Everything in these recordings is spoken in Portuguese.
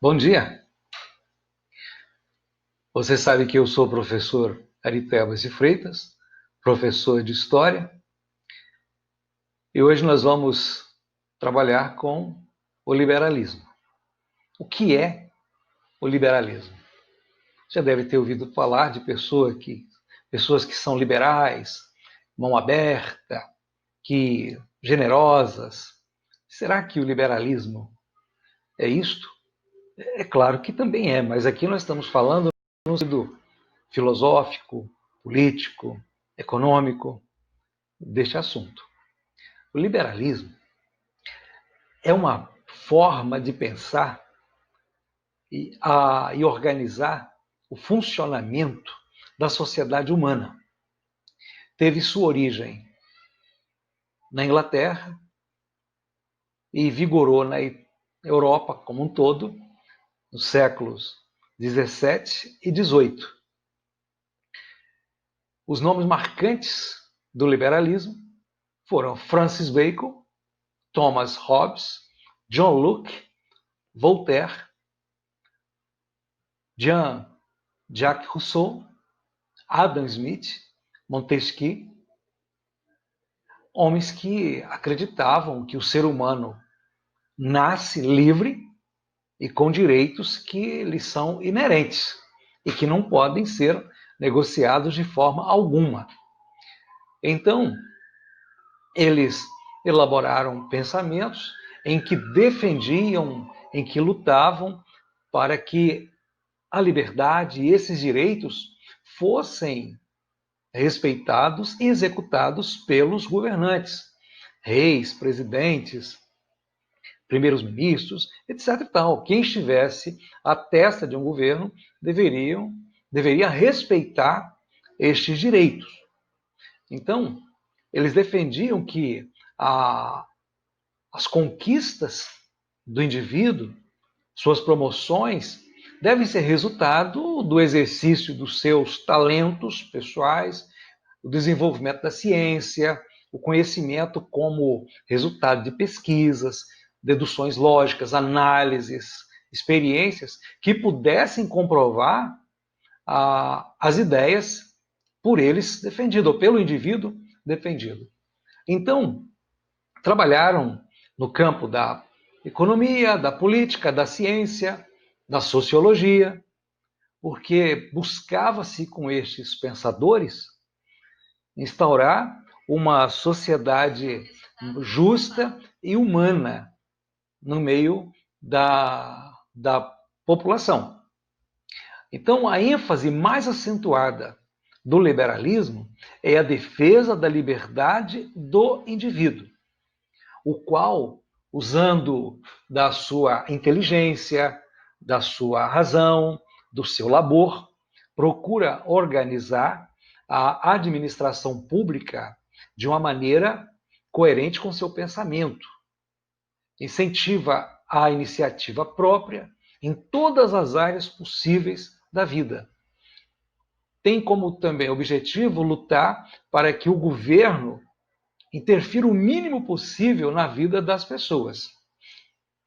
Bom dia. Você sabe que eu sou o professor Ari Tebas de Freitas, professor de História, e hoje nós vamos trabalhar com o liberalismo. O que é o liberalismo? Já deve ter ouvido falar de pessoas que são liberais, mão aberta, que generosas. Será que o liberalismo é isto? É claro que também é, mas aqui nós estamos falando no sentido filosófico, político, econômico deste assunto. O liberalismo é uma forma de pensar e organizar o funcionamento da sociedade humana. Teve sua origem na Inglaterra e vigorou na Europa como um todo, nos séculos 17 e 18. Os nomes marcantes do liberalismo foram Francis Bacon, Thomas Hobbes, John Locke, Voltaire, Jean-Jacques Rousseau, Adam Smith, Montesquieu, homens que acreditavam que o ser humano nasce livre e com direitos que lhe são inerentes e que não podem ser negociados de forma alguma. Então, eles elaboraram pensamentos em que defendiam, em que lutavam para que a liberdade e esses direitos fossem respeitados e executados pelos governantes, reis, presidentes, primeiros ministros, etc. e tal. Quem estivesse à testa de um governo deveria respeitar estes direitos. Então, eles defendiam que as conquistas do indivíduo, suas promoções, devem ser resultado do exercício dos seus talentos pessoais, o desenvolvimento da ciência, o conhecimento como resultado de pesquisas, deduções lógicas, análises, experiências que pudessem comprovar as ideias por eles defendidas, ou pelo indivíduo defendido. Então, trabalharam no campo da economia, da política, da ciência, da sociologia, porque buscava-se com estes pensadores instaurar uma sociedade justa e humana no meio da população. Então, a ênfase mais acentuada do liberalismo é a defesa da liberdade do indivíduo, o qual, usando da sua inteligência, da sua razão, do seu labor, procura organizar a administração pública de uma maneira coerente com seu pensamento. Incentiva a iniciativa própria em todas as áreas possíveis da vida. Tem como também objetivo lutar para que o governo interfira o mínimo possível na vida das pessoas,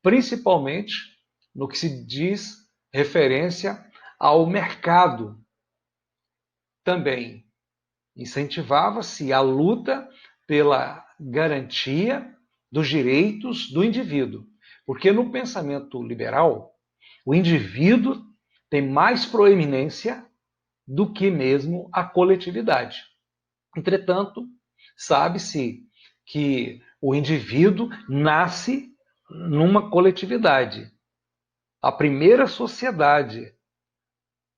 principalmente no que se diz referência ao mercado. Também incentivava-se a luta pela garantia dos direitos do indivíduo, porque no pensamento liberal, o indivíduo tem mais proeminência do que mesmo a coletividade. Entretanto, sabe-se que o indivíduo nasce numa coletividade. A primeira sociedade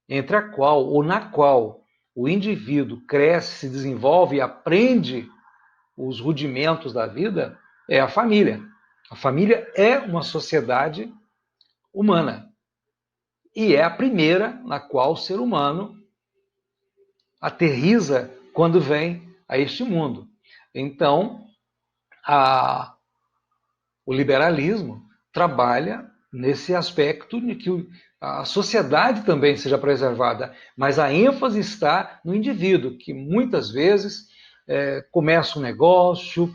entre a qual ou na qual o indivíduo cresce, se desenvolve e aprende os rudimentos da vida é a família. A família é uma sociedade humana e é a primeira na qual o ser humano aterriza quando vem a este mundo. Então, o liberalismo trabalha nesse aspecto de que a sociedade também seja preservada, mas a ênfase está no indivíduo, que muitas vezes começa um negócio,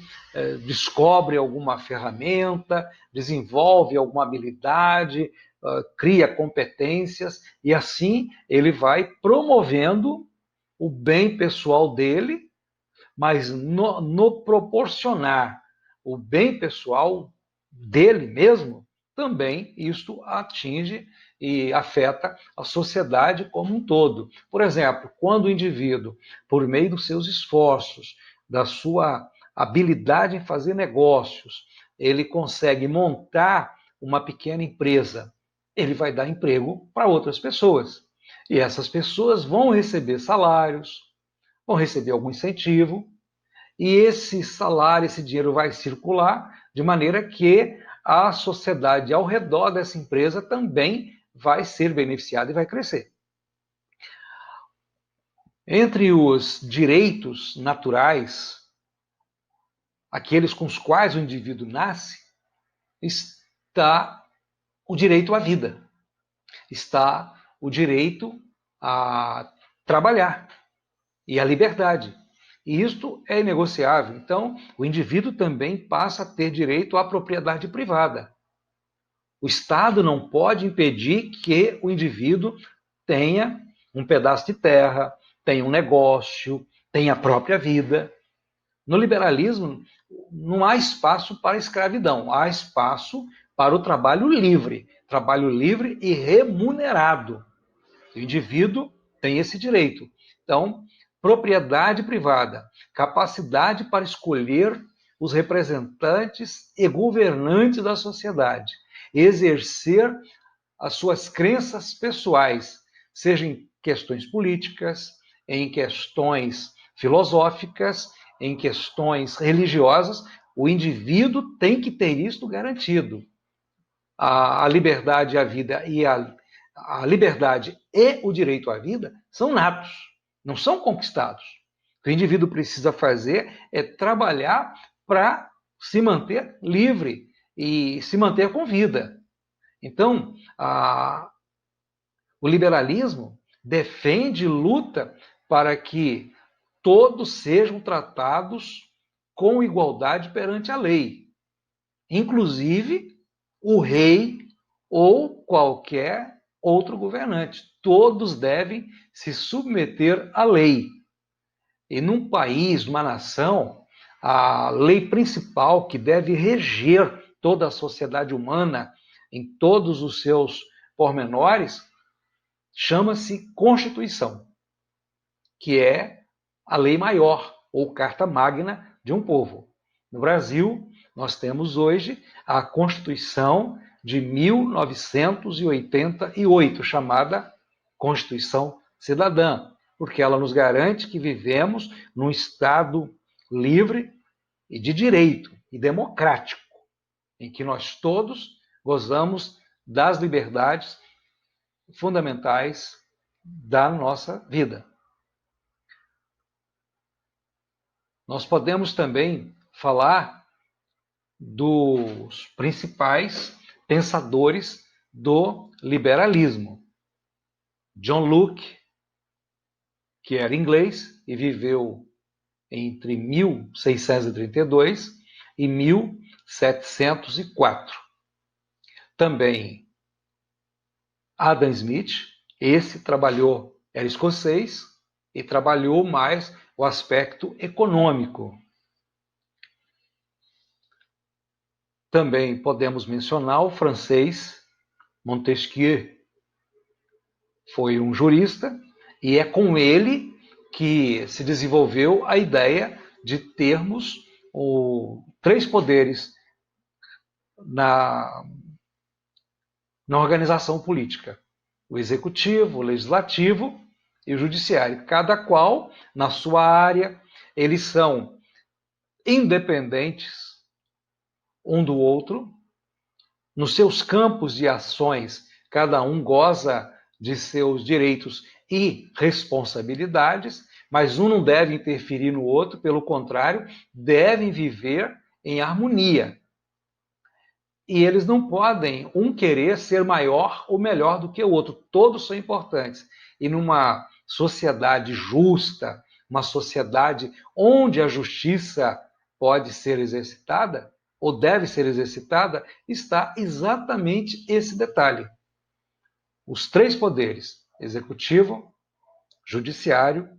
descobre alguma ferramenta, desenvolve alguma habilidade, cria competências e assim ele vai promovendo o bem pessoal dele, mas no proporcionar o bem pessoal dele mesmo, também isto atinge e afeta a sociedade como um todo. Por exemplo, quando o indivíduo, por meio dos seus esforços, da sua habilidade em fazer negócios, ele consegue montar uma pequena empresa, ele vai dar emprego para outras pessoas. E essas pessoas vão receber salários, vão receber algum incentivo, e esse salário, esse dinheiro vai circular de maneira que a sociedade ao redor dessa empresa também vai ser beneficiada e vai crescer. Entre os direitos naturais, aqueles com os quais o indivíduo nasce, está o direito à vida, está o direito a trabalhar e a liberdade. E isto é inegociável. Então, o indivíduo também passa a ter direito à propriedade privada. O Estado não pode impedir que o indivíduo tenha um pedaço de terra, tenha um negócio, tenha a própria vida. No liberalismo, não há espaço para a escravidão, há espaço para o trabalho livre e remunerado. O indivíduo tem esse direito. Então, propriedade privada, capacidade para escolher os representantes e governantes da sociedade, exercer as suas crenças pessoais, seja em questões políticas, em questões filosóficas, em questões religiosas, o indivíduo tem que ter isto garantido. A liberdade à vida e a liberdade e o direito à vida são natos, não são conquistados. O que o indivíduo precisa fazer é trabalhar para se manter livre e se manter com vida. Então, o liberalismo defende e luta para que todos sejam tratados com igualdade perante a lei, inclusive o rei ou qualquer outro governante. Todos devem se submeter à lei. E num país, numa nação, a lei principal que deve reger toda a sociedade humana em todos os seus pormenores chama-se Constituição, que é a lei maior ou carta magna de um povo. No Brasil, nós temos hoje a Constituição de 1988, chamada Constituição Cidadã, porque ela nos garante que vivemos num Estado livre e de direito e democrático, em que nós todos gozamos das liberdades fundamentais da nossa vida. Nós podemos também falar dos principais pensadores do liberalismo. John Locke, que era inglês e viveu entre 1632 e 1704. Também Adam Smith, esse era escocês e trabalhou mais o aspecto econômico. Também podemos mencionar o francês Montesquieu. Foi um jurista e é com ele que se desenvolveu a ideia de termos três poderes na organização política: o executivo, o legislativo e o judiciário. Cada qual, na sua área, eles são independentes um do outro. Nos seus campos de ações, cada um goza de seus direitos e responsabilidades, mas um não deve interferir no outro, pelo contrário, devem viver em harmonia. E eles não podem um querer ser maior ou melhor do que o outro. Todos são importantes. E numa sociedade justa, uma sociedade onde a justiça pode ser exercitada, ou deve ser exercitada, está exatamente esse detalhe. os três poderes: executivo, judiciário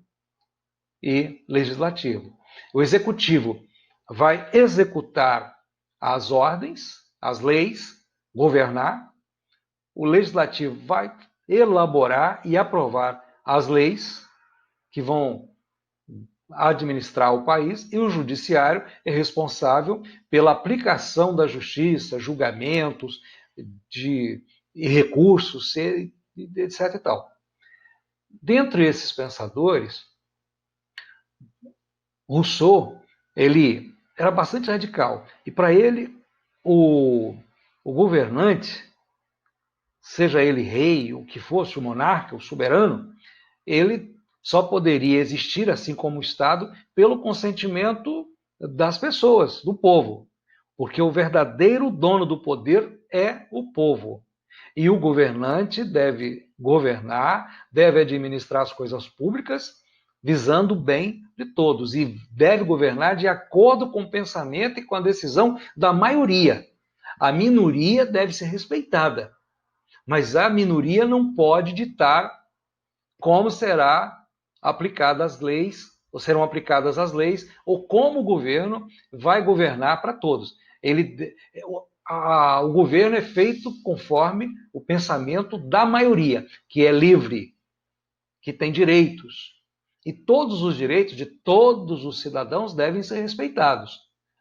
e legislativo. O executivo vai executar as ordens, as leis, governar. O legislativo vai elaborar e aprovar as leis que vão administrar o país, e o judiciário é responsável pela aplicação da justiça, julgamentos e recursos, etc. e tal. Dentre esses pensadores, Rousseau, ele era bastante radical, e para ele o governante, seja ele rei, o que fosse, o monarca, o soberano, ele só poderia existir, assim como o Estado, pelo consentimento das pessoas, do povo. Porque o verdadeiro dono do poder é o povo. E o governante deve governar, deve administrar as coisas públicas, visando o bem de todos. E deve governar de acordo com o pensamento e com a decisão da maioria. A minoria deve ser respeitada, mas a minoria não pode ditar como será aplicadas as leis, ou serão aplicadas as leis, ou como o governo vai governar para todos. O governo é feito conforme o pensamento da maioria, que é livre, que tem direitos. E todos os direitos de todos os cidadãos devem ser respeitados.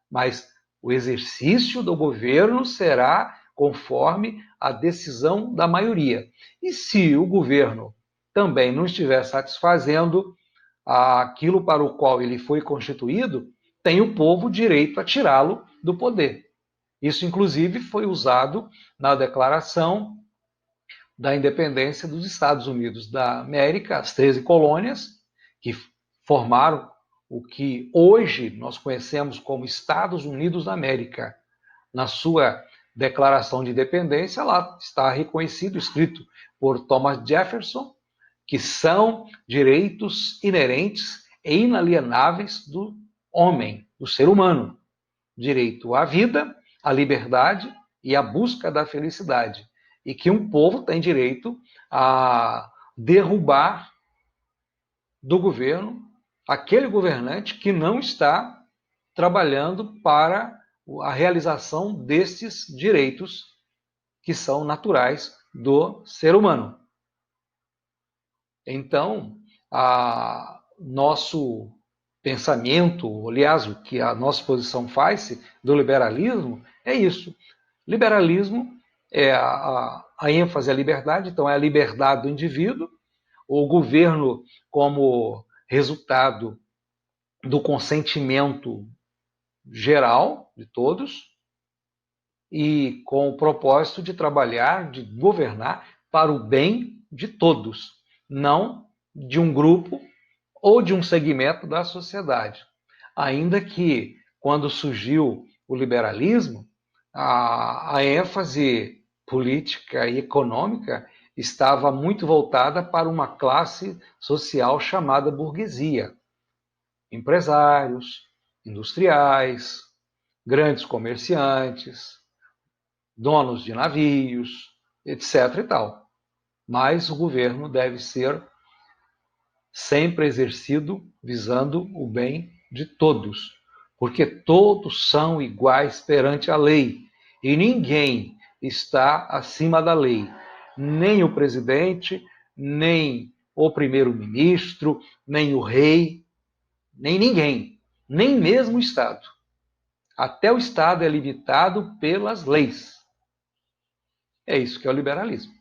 Mas o exercício do governo será conforme a decisão da maioria. E se o governo também não estiver satisfazendo aquilo para o qual ele foi constituído, tem o povo direito a tirá-lo do poder. Isso, inclusive, foi usado na Declaração da Independência dos Estados Unidos da América, as 13 colônias, que formaram o que hoje nós conhecemos como Estados Unidos da América. Na sua Declaração de Independência, lá está reconhecido, escrito por Thomas Jefferson, que são direitos inerentes e inalienáveis do homem, do ser humano. Direito à vida, à liberdade e à busca da felicidade. E que um povo tem direito a derrubar do governo aquele governante que não está trabalhando para a realização desses direitos que são naturais do ser humano. Então, nosso pensamento, aliás, o que a nossa posição faz do liberalismo é isso. Liberalismo é a ênfase à liberdade, então é a liberdade do indivíduo, o governo como resultado do consentimento geral de todos e com o propósito de trabalhar, de governar para o bem de todos, não de um grupo ou de um segmento da sociedade. Ainda que, quando surgiu o liberalismo, a ênfase política e econômica estava muito voltada para uma classe social chamada burguesia. Empresários, industriais, grandes comerciantes, donos de navios, etc. e tal. Mas o governo deve ser sempre exercido visando o bem de todos, porque todos são iguais perante a lei e ninguém está acima da lei, nem o presidente, nem o primeiro-ministro, nem o rei, nem ninguém, nem mesmo o Estado. Até o Estado é limitado pelas leis. É isso que é o liberalismo.